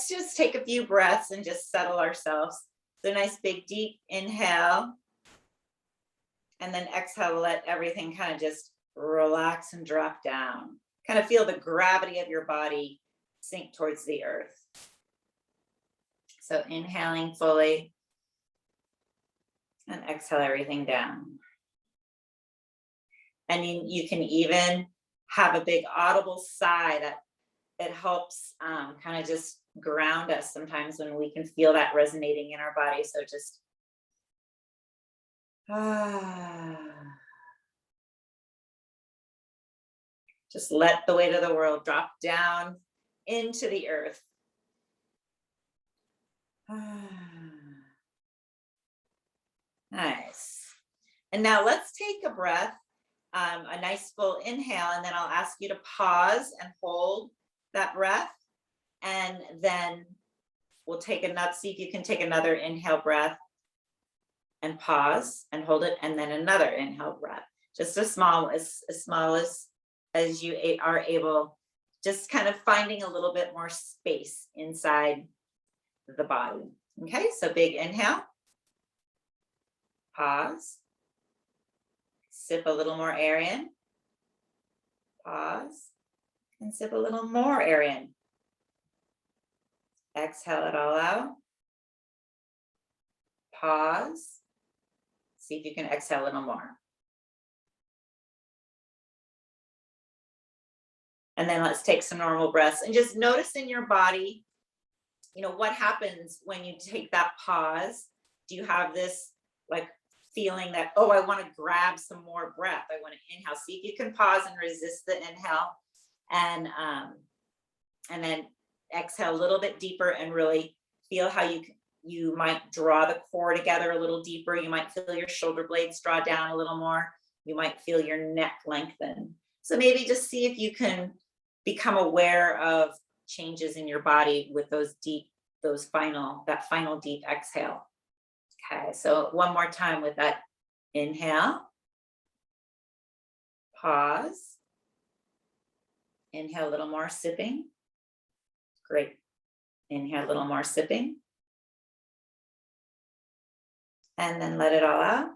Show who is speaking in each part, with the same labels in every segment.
Speaker 1: let's just take a few breaths and just settle ourselves. So nice big deep inhale. And then exhale, let everything kind of just relax and drop down. Kind of feel the gravity of your body sink towards the earth. So inhaling fully and exhale everything down. And you can even have a big audible sigh that it helps kind of just ground us sometimes when we can feel that resonating in our body. So just just let the weight of the world drop down into the earth. Nice. And now let's take a breath, a nice full inhale, and then I'll ask you to pause and hold that breath. And then we'll take another, see if you can take another inhale breath and pause and hold it, and then another inhale breath. Just as small as you are able, just kind of finding a little bit more space inside the body. Okay, so big inhale, pause, sip a little more air in, pause, and sip a little more air in. Exhale it all out, pause, see if you can exhale a little more. And then let's take some normal breaths and just notice in your body, what happens when you take that pause. Do you have this like feeling that, oh, I want to grab some more breath, I want to inhale? See if you can pause and resist the inhale, and then exhale a little bit deeper and really feel how you might draw the core together a little deeper. You might feel your shoulder blades draw down a little more. You might feel your neck lengthen. So maybe just see if you can become aware of changes in your body with that final deep exhale. Okay, so one more time with that inhale, pause, inhale a little more, sipping. Great. Inhale a little more, sipping. And then let it all out.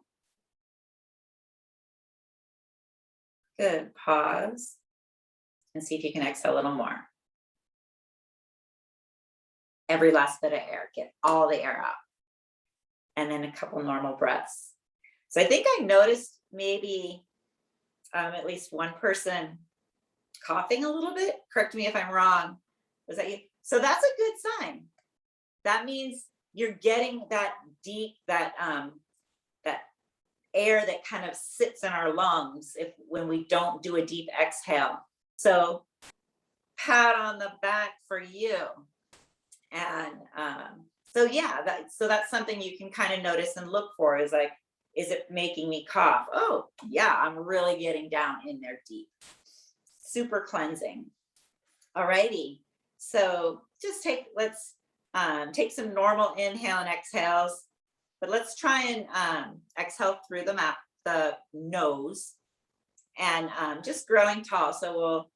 Speaker 1: Good. Pause. And see if you can exhale a little more. Every last bit of air. Get all the air out. And then a couple normal breaths. So I think I noticed maybe at least one person coughing a little bit. Correct me if I'm wrong. Was that you? So that's a good sign. That means you're getting that deep, that air that kind of sits in our lungs when we don't do a deep exhale. So pat on the back for you. And so that's something you can kind of notice and look for, is like, is it making me cough? Oh yeah, I'm really getting down in there deep. Super cleansing. Alrighty. So just let's take some normal inhale and exhales, but let's try and exhale through the nose, and just growing tall. So we'll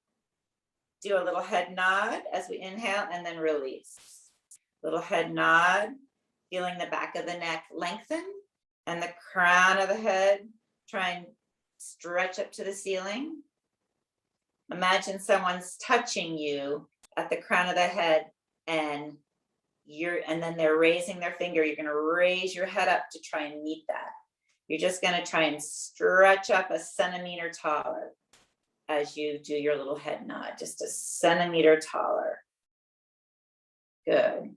Speaker 1: do a little head nod as we inhale and then release. Little head nod, feeling the back of the neck lengthen and the crown of the head try and stretch up to the ceiling. Imagine someone's touching you at the crown of the head, and then they're raising their finger. You're going to raise your head up to try and meet that. You're just going to try and stretch up a centimeter taller as you do your little head nod, just a centimeter taller. Good.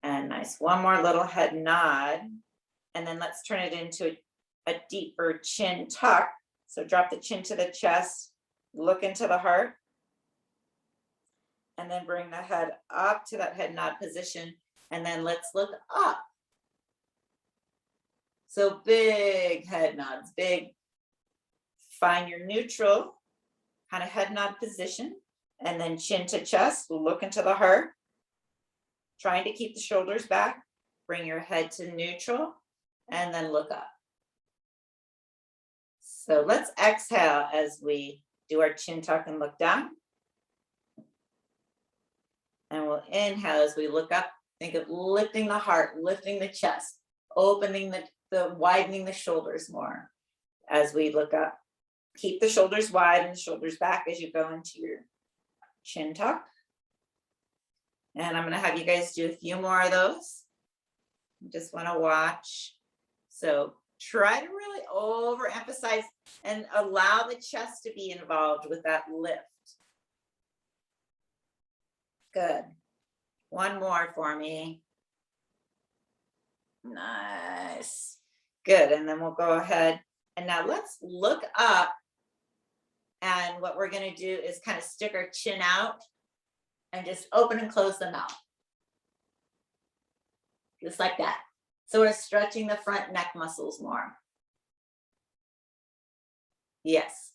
Speaker 1: And nice. One more little head nod. And then let's turn it into a deeper chin tuck. So drop the chin to the chest, look into the heart, and then bring the head up to that head nod position. And then let's look up. So big head nods, big. Find your neutral kind of head nod position, and then chin to chest, look into the heart, trying to keep the shoulders back. Bring your head to neutral and then look up. So let's exhale as we do our chin tuck and look down. And we'll inhale as we look up. Think of lifting the heart, lifting the chest, opening the widening the shoulders more as we look up. Keep the shoulders wide and the shoulders back as you go into your chin tuck. And I'm going to have you guys do a few more of those. Just want to watch. So try to really overemphasize and allow the chest to be involved with that lift. Good. One more for me. Nice. Good. And then we'll go ahead. And now let's look up. And what we're going to do is kind of stick our chin out and just open and close the mouth. Just like that. So we're stretching the front neck muscles more. Yes.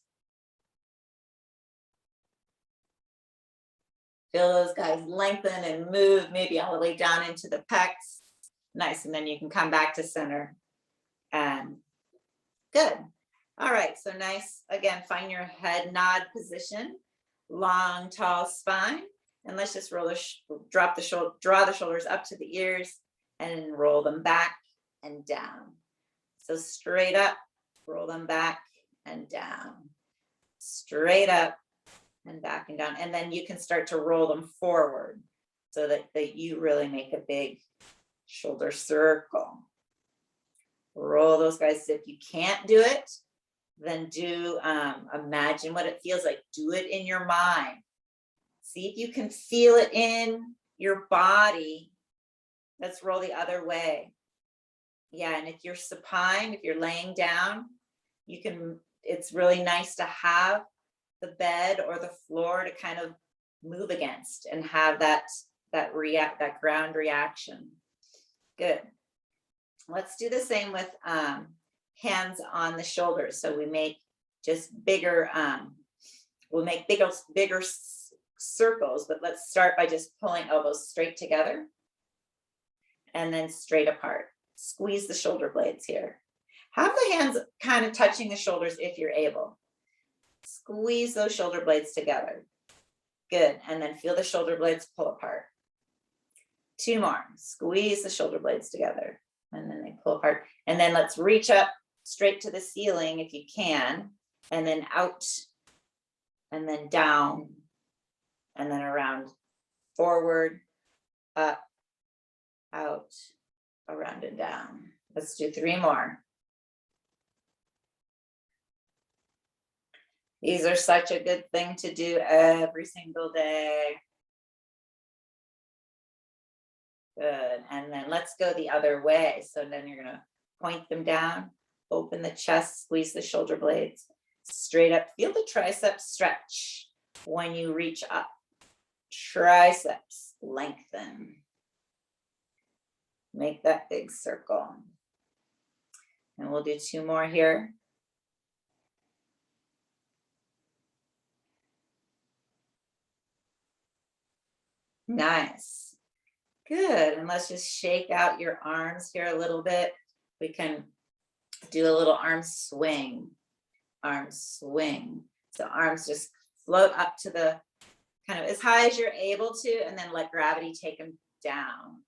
Speaker 1: Feel those guys lengthen and move, maybe all the way down into the pecs. Nice. And then you can come back to center. And good. All right. So nice. Again, find your head nod position. Long, tall spine. And let's just roll draw the shoulders up to the ears and roll them back and down. So straight up, roll them back and down. Straight up and back and down. And then you can start to roll them forward so that you really make a big shoulder circle. Roll those guys. If you can't do it, then do imagine what it feels like. Do it in your mind. See if you can feel it in your body. Let's roll the other way. Yeah, and if you're supine, if you're laying down, it's really nice to have the bed or the floor to kind of move against and have that ground reaction. Good. Let's do the same with hands on the shoulders. So we make just bigger, we'll make bigger circles, but let's start by just pulling elbows straight together and then straight apart. Squeeze the shoulder blades here. Have the hands kind of touching the shoulders if you're able. Squeeze those shoulder blades together. Good. And then feel the shoulder blades pull apart. Two more. Squeeze the shoulder blades together. And then they pull apart. And then let's reach up straight to the ceiling if you can. And then out. And then down. And then around. Forward. Up. Out. Around and down. Let's do three more. These are such a good thing to do every single day. Good. And then let's go the other way. So then you're going to point them down, open the chest, squeeze the shoulder blades, straight up. Feel the triceps stretch when you reach up. Triceps lengthen. Make that big circle. And we'll do two more here. Nice. Good. And let's just shake out your arms here a little bit. We can do a little arm swing. Arm swing. So arms just float up to the kind of as high as you're able to, and then let gravity take them down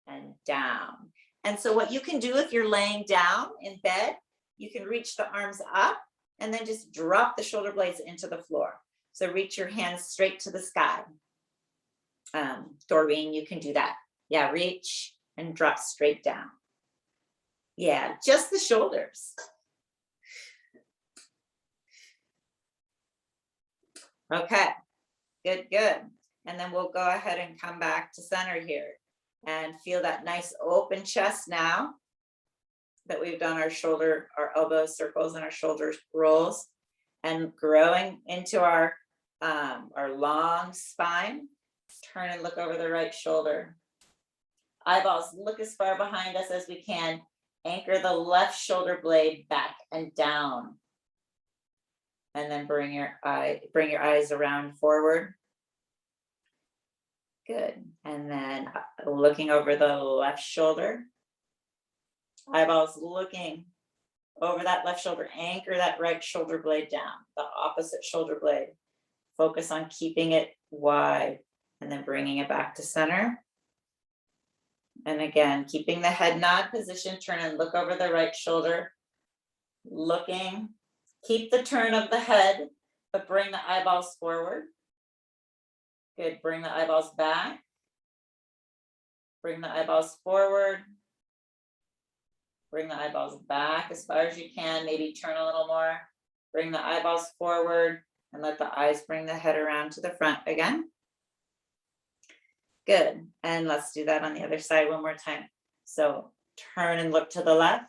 Speaker 1: and down. And so what you can do if you're laying down in bed, you can reach the arms up and then just drop the shoulder blades into the floor. So reach your hands straight to the sky. Doreen, you can do that. Yeah, reach and drop straight down. Yeah, just the shoulders. Okay, good, good. And then we'll go ahead and come back to center here and feel that nice open chest now that we've done our elbow circles and our shoulders rolls, and growing into our long spine. Turn and look over the right shoulder. Eyeballs look as far behind us as we can. Anchor the left shoulder blade back and down. And then bring your eyes around forward. Good. And then looking over the left shoulder. Eyeballs looking over that left shoulder. Anchor that right shoulder blade down. The opposite shoulder blade. Focus on keeping it wide. and then bringing it back to center. And again, keeping the head nod position, turn and look over the right shoulder, looking, keep the turn of the head, but bring the eyeballs forward. Good, bring the eyeballs back. Bring the eyeballs forward. Bring the eyeballs back as far as you can, maybe turn a little more. Bring the eyeballs forward and let the eyes bring the head around to the front again. Good, and let's do that on the other side one more time. So turn and look to the left.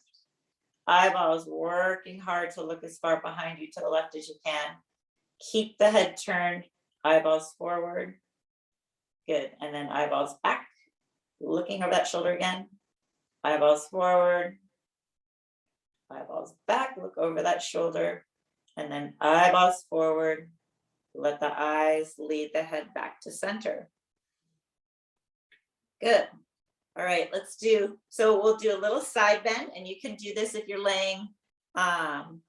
Speaker 1: Eyeballs working hard to look as far behind you to the left as you can. Keep the head turned, eyeballs forward. Good, and then eyeballs back. Looking over that shoulder again. Eyeballs forward. Eyeballs back, look over that shoulder. And then eyeballs forward. Let the eyes lead the head back to center. Good. All right, let's do, so we'll do a little side bend, and you can do this if you're laying on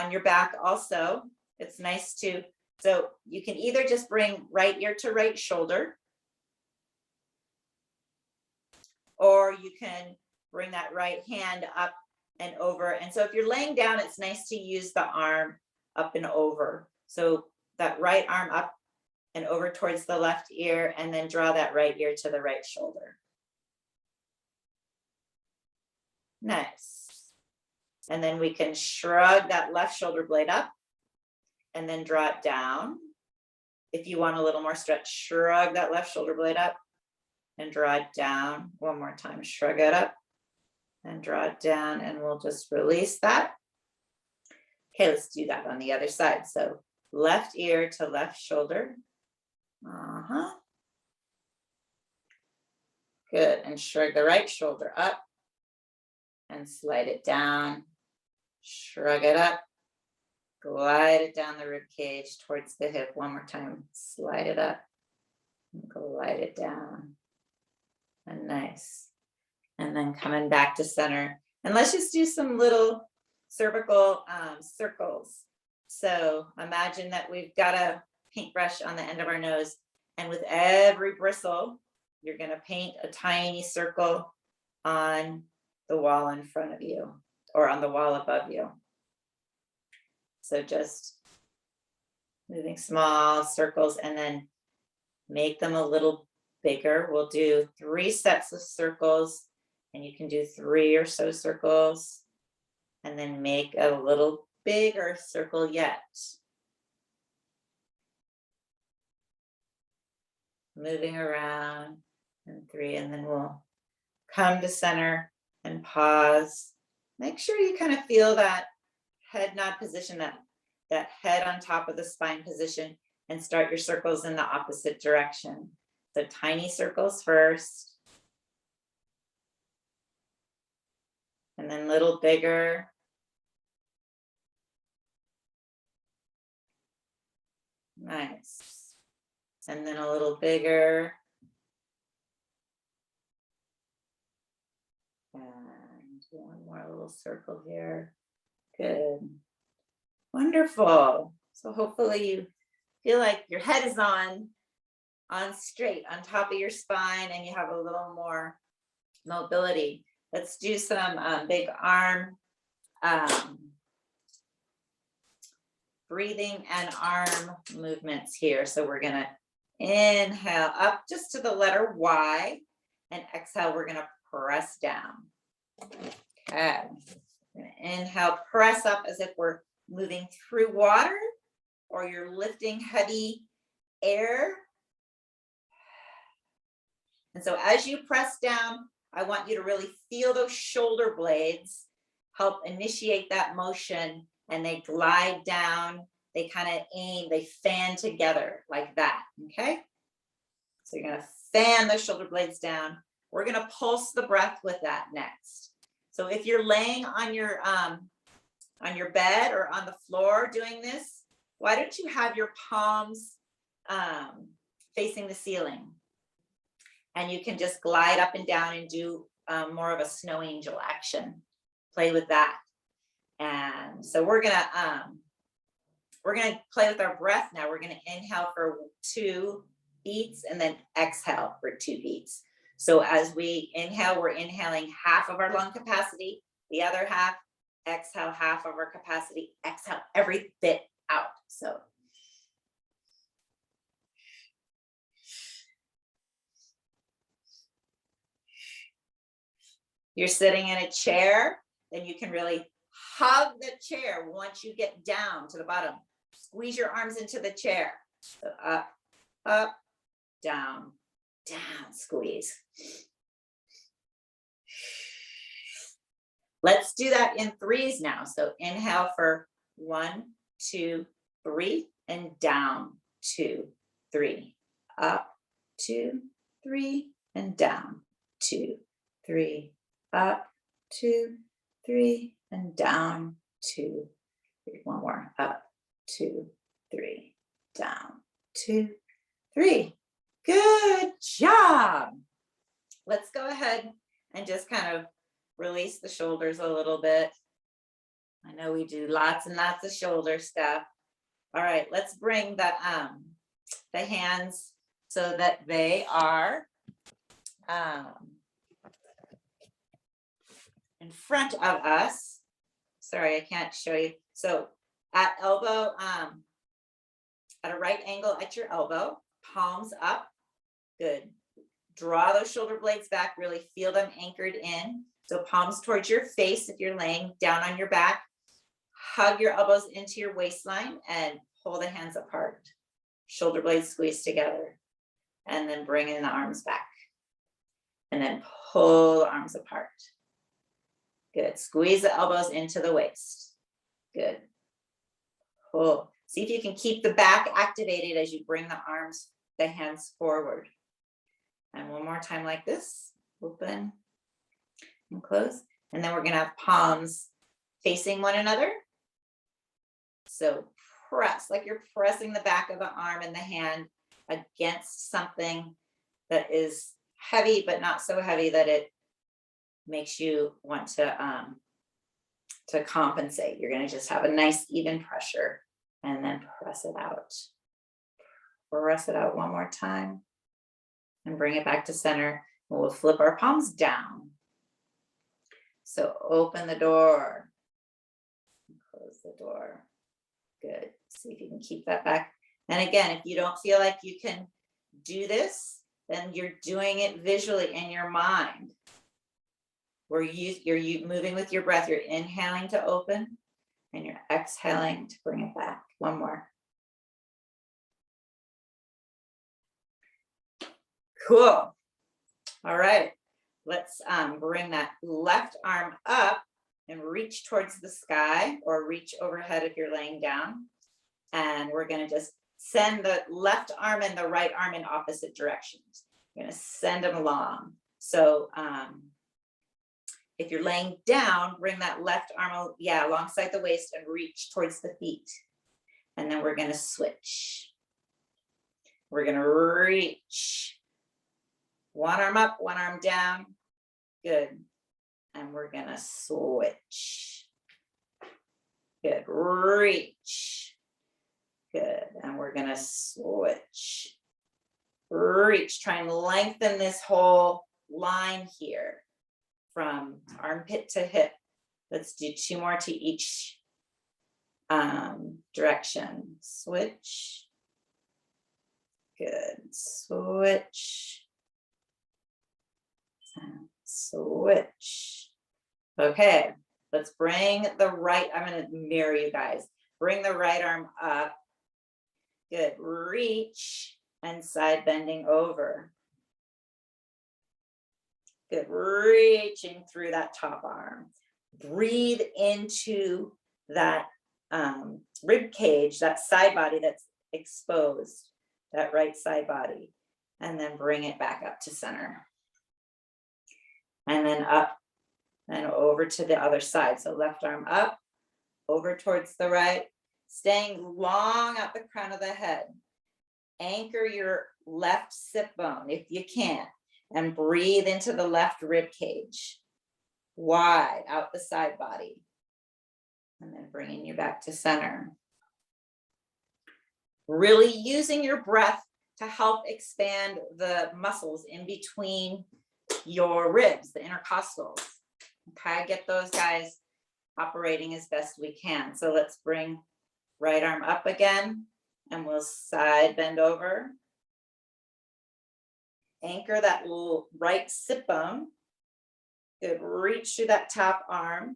Speaker 1: your back also. It's nice to, so you can either just bring right ear to right shoulder, or you can bring that right hand up and over. And so if you're laying down, it's nice to use the arm up and over. So that right arm up and over towards the left ear, and then draw that right ear to the right shoulder. Nice. And then we can shrug that left shoulder blade up and then draw it down. If you want a little more stretch, shrug that left shoulder blade up and draw it down. One more time, shrug it up and draw it down, and we'll just release that. Okay, let's do that on the other side. So left ear to left shoulder. Good, and shrug the right shoulder up and slide it down. Shrug it up, glide it down the rib cage towards the hip. One more time, slide it up, and glide it down. And nice. And then coming back to center. And let's just do some little cervical circles. So imagine that we've got a paintbrush on the end of our nose, and with every bristle, you're going to paint a tiny circle on the wall in front of you or on the wall above you. So just moving small circles and then make them a little bigger. We'll do 3 sets of circles, and you can do 3 or so circles, and then make a little bigger circle yet. Moving around, and 3, and then we'll come to center and pause. Make sure you kind of feel that head nod position, that head on top of the spine position, and start your circles in the opposite direction. So tiny circles first, and then little bigger. Nice. And then a little bigger. And one more little circle here. Good. Wonderful. So hopefully you feel like your head is on straight on top of your spine, and you have a little more mobility. Let's do some big arm breathing and arm movements here. So we're gonna inhale up just to the letter Y, and exhale, we're gonna press down. Okay, inhale, press up as if we're moving through water, or you're lifting heavy air. And so as you press down, I want you to really feel those shoulder blades help initiate that motion, and they glide down, they kind of aim, they fan together like that, okay? So you're gonna fan those shoulder blades down. We're gonna pulse the breath with that next. So if you're laying on your bed or on the floor doing this, why don't you have your palms facing the ceiling? And you can just glide up and down and do more of a snow angel action. Play with that. And so we're gonna play with our breath now. We're gonna inhale for 2, beats, and then exhale for 2 beats. So as we inhale, we're inhaling half of our lung capacity, the other half, exhale half of our capacity, exhale every bit out. So you're sitting in a chair, then you can really hug the chair once you get down to the bottom. Squeeze your arms into the chair. So up, up, down, down, squeeze. Let's do that in 3s now. So inhale for 1, 2, 3, and down, 2, 3, up, 2, 3, and down, 2, 3, up, 2, 3, and down, 2, 3. One more, up, 2, 3, down, 2, 3. Good job. Let's go ahead and just kind of release the shoulders a little bit. I know we do lots and lots of shoulder stuff. All right, let's bring the hands so that they are in front of us. Sorry, I can't show you. So at elbow, at a right angle at your elbow, palms up. Good. Draw those shoulder blades back, really feel them anchored in. So palms towards your face if you're laying down on your back. Hug your elbows into your waistline and pull the hands apart. Shoulder blades squeeze together. And then bring in the arms back. And then pull the arms apart. Good. Squeeze the elbows into the waist. Good. Pull. See if you can keep the back activated as you bring the arms, the hands forward. And one more time like this. Open and close. And then we're going to have palms facing one another. So press, like you're pressing the back of the arm and the hand against something that is heavy, but not so heavy that it makes you want to compensate. You're going to just have a nice even pressure and then press it out. Press it out one more time and bring it back to center. And we'll flip our palms down. So open the door, close the door. Good. See if you can keep that back. And again, if you don't feel like you can do this, then you're doing it visually in your mind. Where you're moving with your breath. You're inhaling to open and you're exhaling to bring it back. One more. Cool. All right. Let's bring that left arm up and reach towards the sky or reach overhead if you're laying down. And we're going to just send the left arm and the right arm in opposite directions. We're going to send them along. So if you're laying down, bring that left arm, alongside the waist and reach towards the feet. And then we're going to switch. We're going to reach. One arm up, one arm down. Good. And we're going to switch. Good. Reach. Good. And we're going to switch. Reach. Try and lengthen this whole line here from armpit to hip. Let's do 2 more to each direction. Switch. Good. Switch. And switch. Okay, let's bring the right, I'm going to mirror you guys. Bring the right arm up. Good. Reach and side bending over. Good. Reaching through that top arm. Breathe into that rib cage, that side body that's exposed, that right side body, and then bring it back up to center. And then up and over to the other side. So left arm up, over towards the right, staying long at the crown of the head. Anchor your left sit bone if you can, and breathe into the left rib cage. Wide out the side body. And then bringing you back to center. Really using your breath to help expand the muscles in between your ribs, the intercostals. Okay, get those guys operating as best we can. So let's bring right arm up again, and we'll side bend over. Anchor that little right sit bone. Good, reach through that top arm,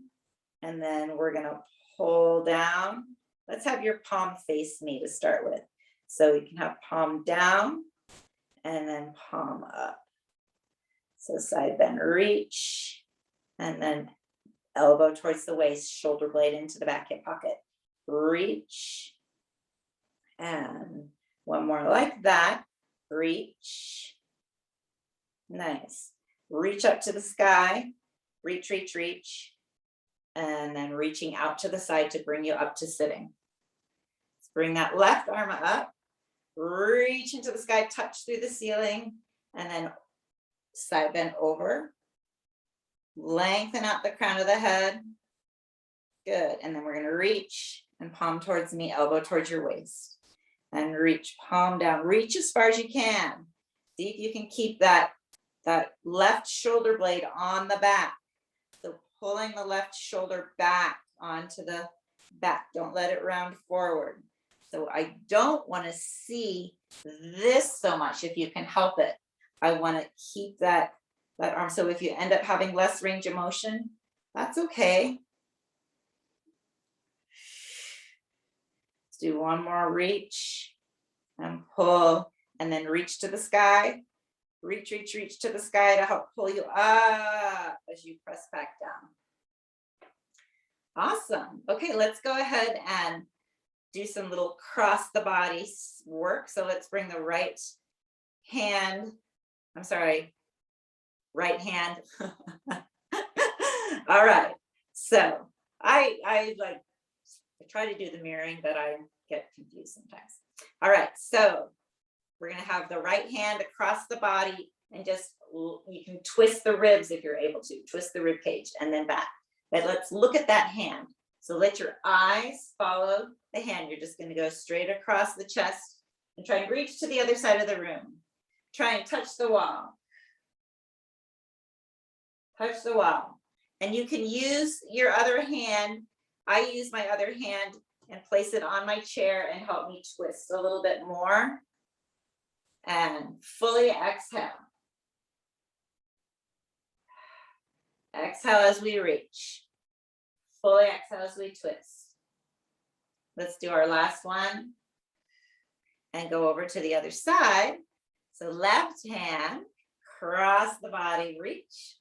Speaker 1: and then we're gonna pull down. Let's have your palm face me to start with. So we can have palm down and then palm up. So side bend, reach, and then elbow towards the waist, shoulder blade into the back hip pocket. Reach, and one more like that. Reach, nice. Reach up to the sky, reach, reach, reach, and then reaching out to the side to bring you up to sitting. Let's bring that left arm up, reach into the sky, touch through the ceiling, and then side bend over. Lengthen out the crown of the head. Good, and then we're gonna reach and palm towards me, elbow towards your waist. And reach, palm down, reach as far as you can. See if you can keep that left shoulder blade on the back. So pulling the left shoulder back onto the back. Don't let it round forward. So I don't want to see this so much if you can help it. I want to keep that arm. So if you end up having less range of motion, that's okay. Let's do one more reach and pull, and then reach to the sky. Reach, reach, reach to the sky to help pull you up as you press back down. Awesome. Okay, let's go ahead and do some little cross the body work. So let's bring the right hand. All right. So I try to do the mirroring, but I get confused sometimes. All right. So we're going to have the right hand across the body, and just, you can twist the ribs if you're able to, twist the rib cage and then back. But let's look at that hand. So let your eyes follow the hand. You're just going to go straight across the chest and try and reach to the other side of the room. Try and touch the wall. Touch the wall. And you can use your other hand. I use my other hand and place it on my chair and help me twist a little bit more. And fully exhale. Exhale as we reach. Fully exhale as we twist. Let's do our last one. And go over to the other side. So left hand, cross the body, reach.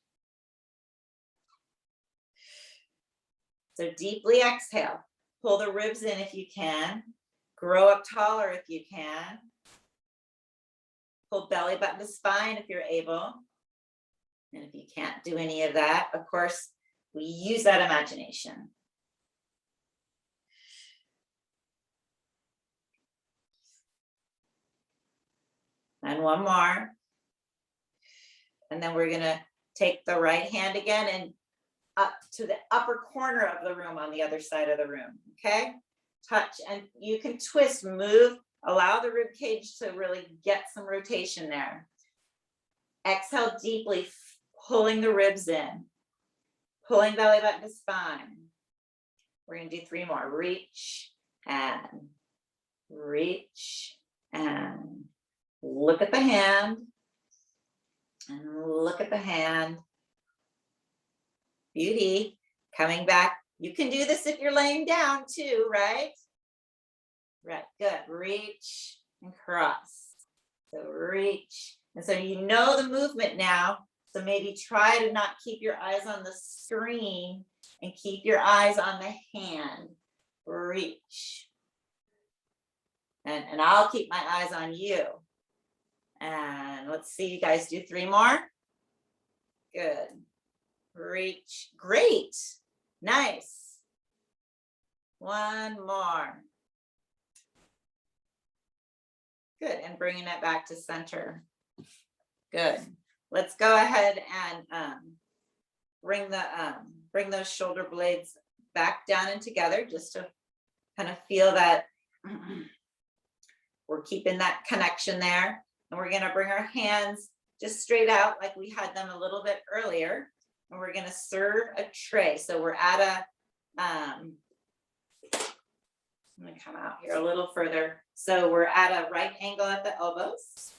Speaker 1: So deeply exhale. Pull the ribs in if you can. Grow up taller if you can. Pull belly button to spine if you're able. And if you can't do any of that, of course, we use that imagination. And one more. And then we're going to take the right hand again and up to the upper corner of the room on the other side of the room. Okay? Touch, and you can twist, move, allow the rib cage to really get some rotation there. Exhale deeply, pulling the ribs in, pulling belly button to spine. We're going to do 3 more. Reach and look at the hand, and look at the hand. Beauty. Coming back. You can do this if you're laying down too, right? Right, good. Reach and cross. So reach. And so you know the movement now. So maybe try to not keep your eyes on the screen and keep your eyes on the hand. Reach. And I'll keep my eyes on you. And let's see you guys do 3 more. Good. Reach. Great. Nice. 1 more. Good. And bringing it back to center. Good. Let's go ahead and bring those shoulder blades back down and together, just to kind of feel that We're keeping that connection there. And we're gonna bring our hands just straight out like we had them a little bit earlier. And we're gonna serve a tray. So we're at a, I'm gonna come out here a little further. So we're at a right angle at the elbows.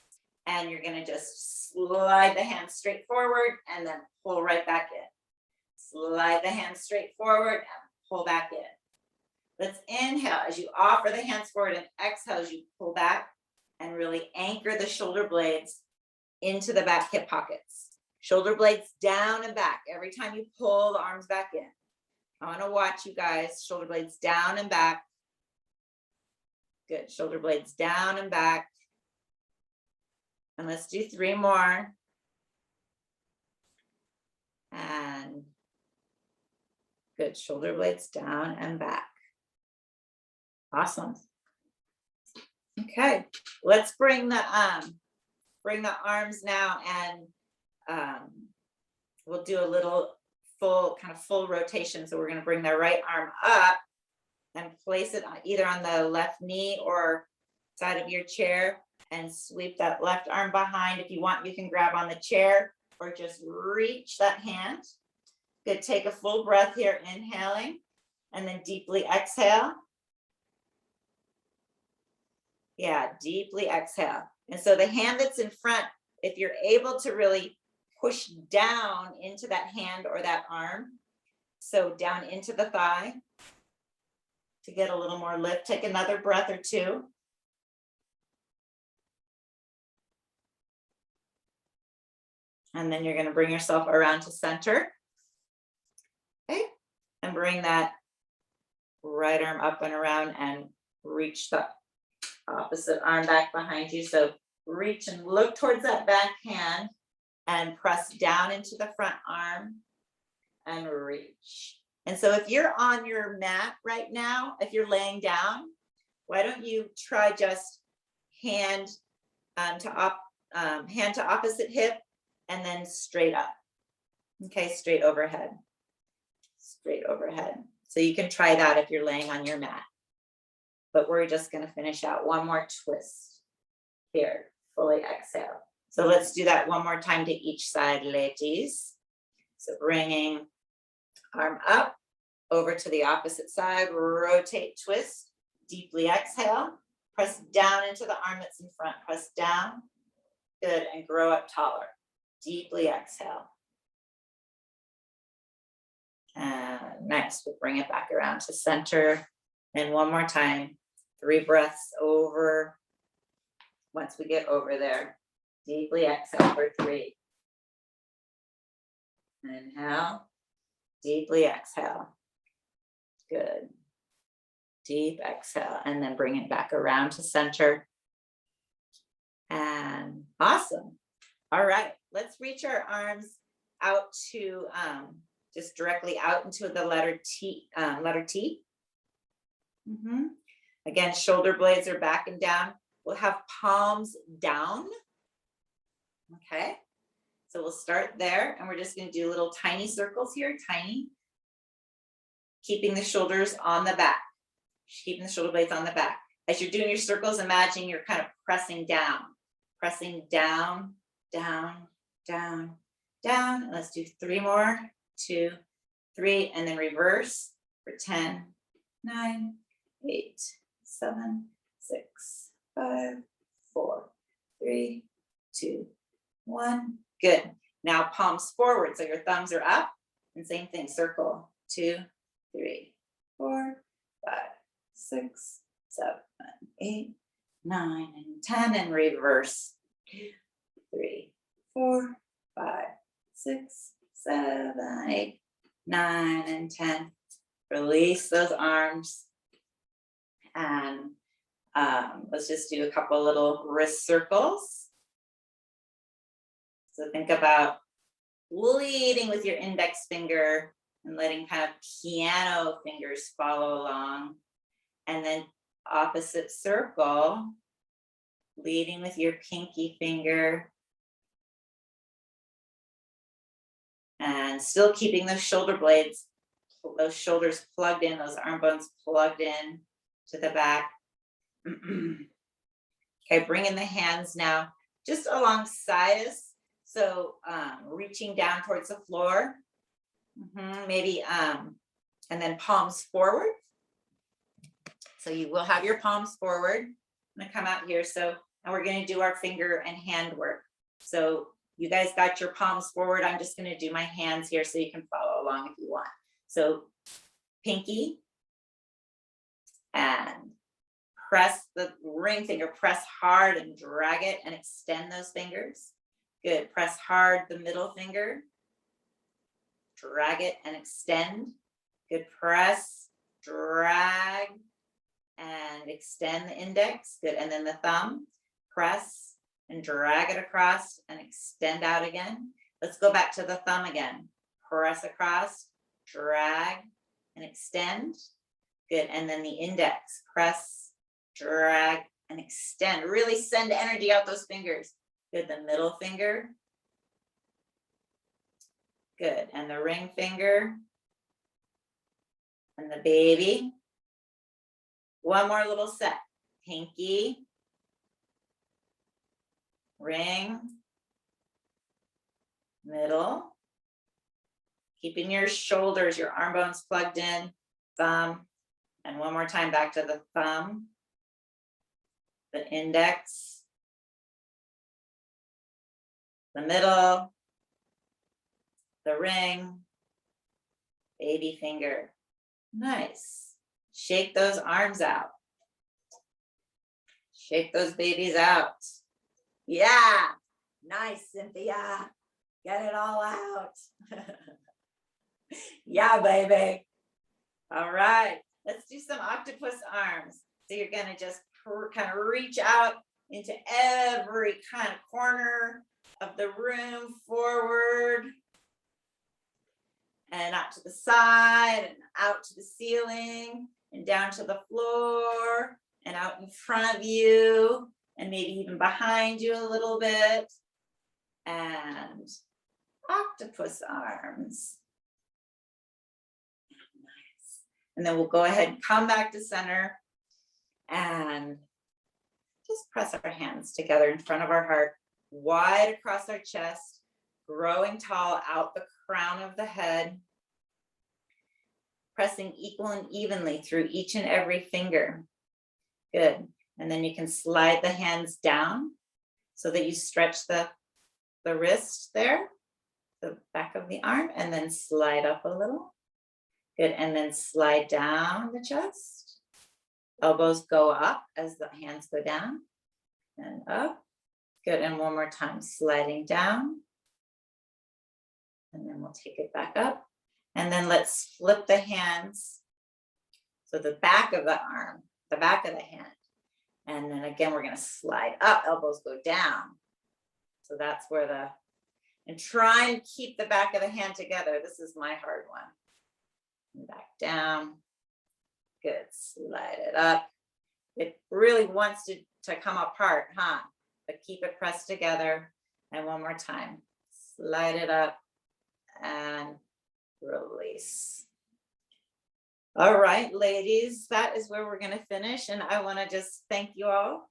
Speaker 1: And you're gonna just slide the hands straight forward and then pull right back in. Slide the hands straight forward and pull back in. Let's inhale as you offer the hands forward and exhale as you pull back and really anchor the shoulder blades into the back hip pockets. Shoulder blades down and back. Every time you pull the arms back in. I want to watch you guys. Shoulder blades down and back. Good. Shoulder blades down and back. And let's do 3 more. And good. Shoulder blades down and back. Awesome. Okay. Let's bring the arms now, and we'll do a little full rotation. So we're going to bring the right arm up and place it either on the left knee or side of your chair and sweep that left arm behind. If you want, you can grab on the chair or just reach that hand. Good. Take a full breath here, inhaling, and then deeply exhale. Yeah, deeply exhale. And so the hand that's in front, if you're able to really push down into that hand or that arm, so down into the thigh to get a little more lift, take another breath or 2. And then you're going to bring yourself around to center. Okay. And bring that right arm up and around and reach the opposite arm back behind you. So reach and look towards that back hand and press down into the front arm and reach. And so if you're on your mat right now, if you're laying down, why don't you try just hand to opposite hip and then straight up. Okay, straight overhead. Straight overhead. So you can try that if you're laying on your mat. But we're just going to finish out one more twist here. Fully exhale. So let's do that one more time to each side, ladies. So bringing arm up over to the opposite side, rotate, twist, deeply exhale, press down into the arm that's in front, press down, good, and grow up taller. Deeply exhale. And nice, we'll bring it back around to center. And one more time, 3 breaths over. Once we get over there, deeply exhale for 3. Inhale, deeply exhale. Good. Deep exhale, and then bring it back around to center. And awesome. All right, let's reach our arms out to just directly out into the letter T. Again, shoulder blades are back and down. We'll have palms down. Okay, so we'll start there, and we're just going to do little tiny circles here, tiny. Keeping the shoulders on the back, keeping the shoulder blades on the back. As you're doing your circles, imagine you're kind of pressing down, down, down, down. Let's do 3 more, 2, 3, and then reverse for 10, 9, 8, 7, 6, 5, 4, 3, 2, 1. Good. Now palms forward, so your thumbs are up, and same thing, circle, 2, 3, 4, 5, 6, 7, 8, 9, and 10, and reverse. 2, 3, 4, 5, 6, 7, 8, 9, and 10. Release those arms. And let's just do a couple little wrist circles. So think about leading with your index finger and letting kind of piano fingers follow along. And then opposite circle, leading with your pinky finger. And still keeping those shoulder blades, those shoulders plugged in, those arm bones plugged in to the back. Okay, bringing the hands now just alongside us. So reaching down towards the floor. Maybe, and then palms forward. So you will have your palms forward. I'm gonna come out here. So, and we're gonna do our finger and hand work. So you guys got your palms forward. I'm just gonna do my hands here so you can follow along if you want. So pinky and press the ring finger, press hard and drag it and extend those fingers. Good, press hard the middle finger, drag it and extend. Good, press, drag, and extend the index. Good, and then the thumb, press and drag it across and extend out again. Let's go back to the thumb again. Press across, drag, and extend. Good, and then the index, press, drag, and extend. Really send energy out those fingers. Good, the middle finger. Good, and the ring finger. And the baby. One more little set. Pinky, ring, middle. Keeping your shoulders, your arm bones plugged in, thumb, and one more time back to the thumb, the index, the middle, the ring, baby finger. Nice. Shake those arms out. Shake those babies out. Yeah. Nice, Cynthia. Get it all out. Yeah, baby. All right. Let's do some octopus arms. So you're going to just kind of reach out into every kind of corner of the room, forward and out to the side and out to the ceiling and down to the floor and out in front of you and maybe even behind you a little bit. And octopus arms. Nice. And then we'll go ahead and come back to center and just press our hands together in front of our heart, wide across our chest, growing tall out the crown of the head, pressing equal and evenly through each and every finger. Good. And then you can slide the hands down so that you stretch the wrist there, the back of the arm, and then slide up a little. Good. And then slide down the chest. Elbows go up as the hands go down and up. Good. And one more time, sliding down. And then we'll take it back up. And then let's flip the hands. So the back of the arm, the back of the hand. And then again, we're going to slide up, elbows go down. So that's where and try and keep the back of the hand together. This is my hard one. And back down. Good, slide it up. It really wants to come apart, huh? But keep it pressed together. And one more time, slide it up and release. All right, ladies, that is where we're going to finish. And I want to just thank you all